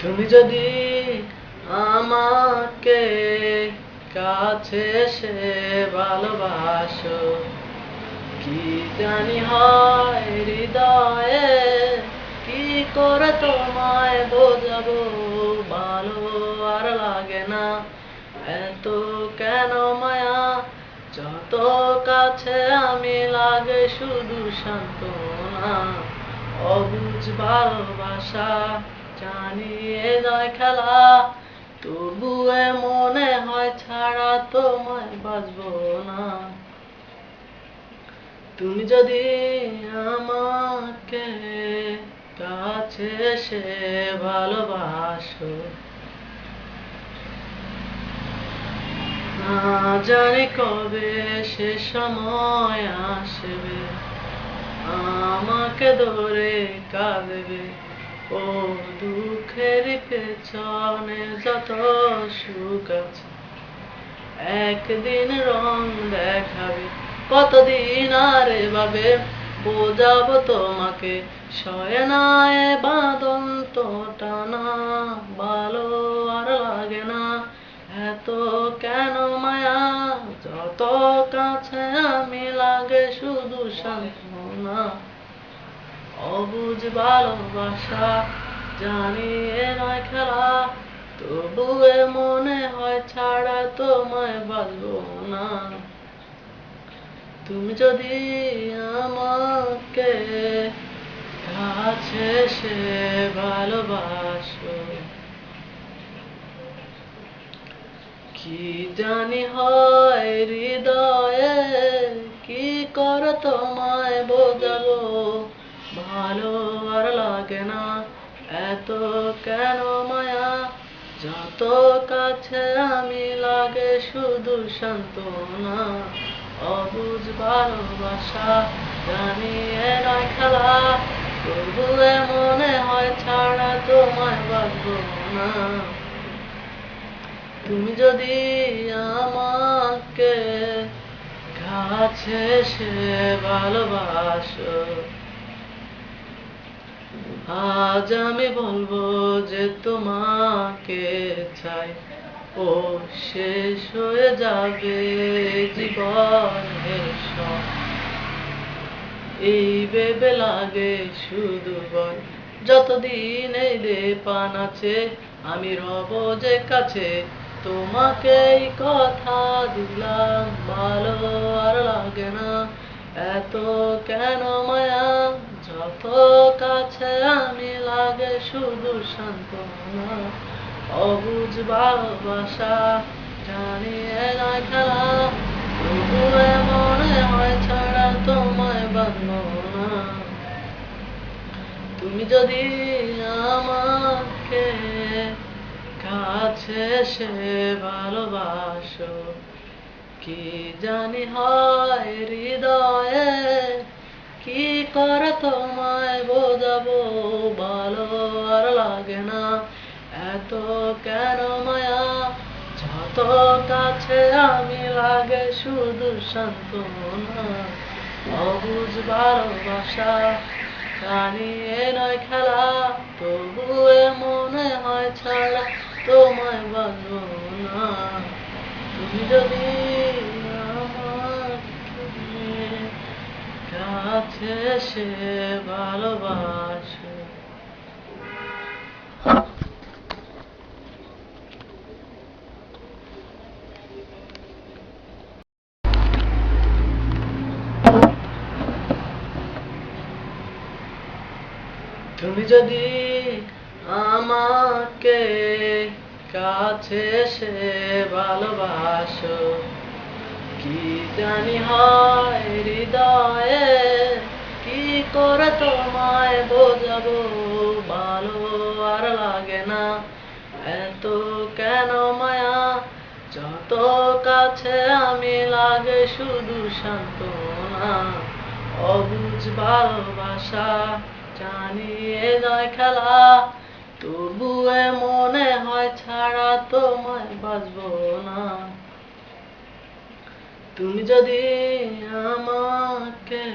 তুমি যদি আমাকে কাছে এসে ভালোবাসো, কি জানি হয় হৃদয়ে, কি করে তোমায় বোঝাবো। ভালো আর লাগে না, এত কেন মায়া। যত কাছে আমি লাগে শুধু সান্ত্বনা। অবুঝ ভালোবাসা জানিয়ে যায় খেলা, তবুও মনে হয় ছাড়া তোমায় বাঁচবো না। তুমি যদি আমাকে কাছে এসে ভালোবাসো, না জানি কবে সে সময় আসবে, আমাকে ধরে কাঁদবে। ও দুঃখের পেছনে যত সুখ আছে, একদিন রং দেখাবে। কতদিন আর এভাবে বোঝাবো তোমাকে, সয় না এ বাঁধন তো টানা। ভালো আর লাগে না, এত কেন মায়া। যত কাছে আমি লাগে শুধু সান্ত্বনা। অবুঝ ভালোবাসা জানি এ নয় খেলা, তবুও মনে হয় ছাড়া তোমায় বাঁচবো না। তুমি যদি আমাকে কাছে এসে ভালোবাসো, কি জানি হয় হৃদয়ে, কি করে তোমায় বোঝাবো। ভালো আর লাগে না, এত কেন মায়া। যত কাছে আমি লাগে শুধু সান্ত্বনা। অবুঝ ভালোবাসা জানি এ নয় খেলা, তবুও মনে হয় ছাড়া তোমায় বাঁচবো না। তুমি যদি আমাকে কাছে এসে ভালোবাসো, আজ আমি বলবো যে তোমাকে চাই। ও শেষ হয়ে যাবে জীবনের সব, এই ভেবে লাগে শুধু ভয়। যতদিন এই পান আছে আমি রব যে কাছে, তোমাকে এই কথা দিলাম। ভালো আর লাগে না, এত কেন মায়া। যত কাছে আমি লাগে শুধু সান্ত্বনা। অবুঝ ভালোবাসা জানি এ নয় খেলা, তবুও মনে হয় ছাড়া তোমায় বাঁধবো না। তুমি যদি আমাকে কাছে এসে ভালোবাসো, কি জানি হয় হৃদয়ে, কি করে তোমায় বোঝাবো। ভালো আর লাগে না, এত কেন মায়া। যত কাছে আমি লাগে শুধু সান্ত্বনা। অবুঝ ভালোবাসা জানি এ নয় খেলা, তবুও মনে হয় ছাড়া তোমায় বাঁধবো না। তুমি যদি আমাকে কাছে এসে ভালোবাসো। তুমি যদি আমাকে কাছে এসে ভালোবাসো, কি জানি হয় হৃদয়ে, কি করে তোমায় বোঝাবো। ভালো আর লাগে না, এত কেন মায়া। যত কাছে আমি লাগে শুধু সান্ত্বনা। অবুঝ ভালোবাসা জানি এ নয় খেলা, তবুও মনে হয় ছাড়া তোমায় বাঁচবো না। তুমি যদি আমাকে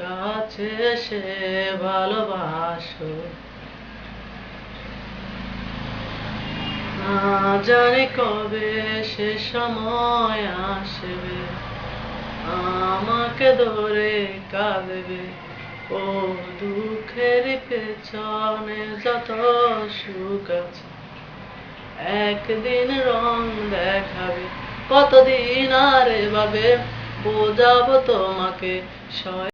কাছে এসে ভালোবাসো, না জানি কবে সে সময় আসবে, আমাকে ধরে কাঁদবে। ও দুঃখের পেছনে যত সুখ আছে, একদিন রং দেখাবে। কতদিন আর এভাবে বোঝাবো তোমাকে,